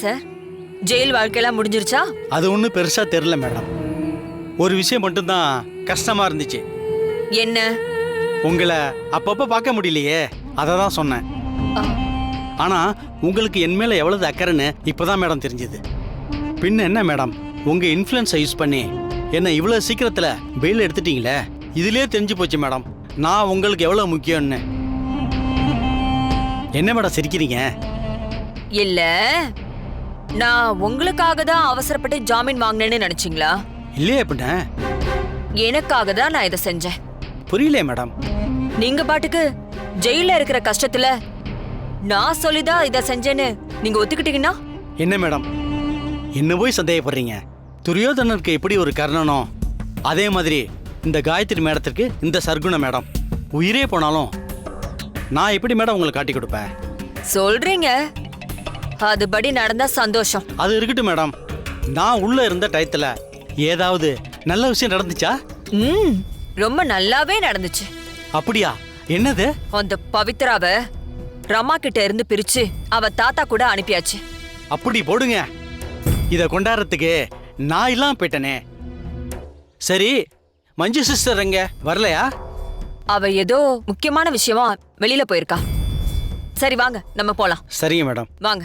Sir, jail வாழ்க்கையெல்லாம் முடிஞ்சிருச்சா? அது ஒன்றும் பெருசா தெரியல மேடம். ஒரு விஷயம் மட்டும்தான் கஷ்டமா இருந்துச்சு. என்ன? உங்களை அப்பப்போ பார்க்க முடியலையே, அதை தான் சொன்னேன். ஆ, ஆனா உங்களுக்கு என் மேல எவ்வளவு அக்கறைன்னு இப்போதான் மேடம் தெரிஞ்சது. பின்ன என்ன மேடம், உங்க இன்ஃப்ளூயன்ஸை யூஸ் பண்ணி என்ன இவ்வளவு சீக்கிரத்துல பெயில் எடுத்துட்டீங்களே, இதுலயே தெரிஞ்சு போச்சு மேடம் நான் உங்களுக்கு எவ்வளவு முக்கியம்னு. என்ன மேடம் சிரிக்கிறீங்க? இல்ல, நான் உங்களுக்காக தான் அவசரப்பட்டு ஜாமீன் வாங்கினேன்னு நினைச்சீங்களா? இல்லையே பின்ன. எனக்காக தான் நான் இதை செஞ்சேன். புரியலையே மேடம். நீங்க பாட்டுக்கு ஜெயில இருக்கிற கஷ்டத்துல நான் சொல்லிதான் இதை செஞ்சேன்னு நீங்க ஒத்துக்கிட்டீங்கன்னா? என்ன மேடம், என்ன போய் சந்தேகப்படுறீங்க? துரியோதனருக்கு எப்படி ஒரு கர்ணனோ அதே மாதிரி இந்த காயத்ரி மேடத்திற்கு இந்த சர்க்குண மேடம். உயிரே போனாலும் நான் எப்படி மேடம் உங்களை காட்டி கொடுப்பேன்? சொல்றீங்க, அதுபடி நடந்தா சந்தோஷம். அது இருக்கட்டும் மேடம், நான் உள்ள இருந்த டயத்துல ஏதாவது நல்ல விஷயம் நடந்துச்சா? ரொம்ப நல்லாவே நடந்துச்சு. அப்படியா? என்னது? அந்த பவித்ராவ ரமா கிட்ட இருந்து பிரிச்சு அவ தாத்தா கூட அனுப்பியாச்சு. அப்படி போடுங்க. இத கொண்டாடுறதுக்கு நான் இல்லாம போயிட்டனே. சரி, மஞ்சு சிஸ்டர் எங்க வரலையா? அவ ஏதோ முக்கியமான விஷயமா வெளியில போயிருக்கா. சரி வாங்க நம்ம போலாம். சரிங்க மேடம். வாங்க.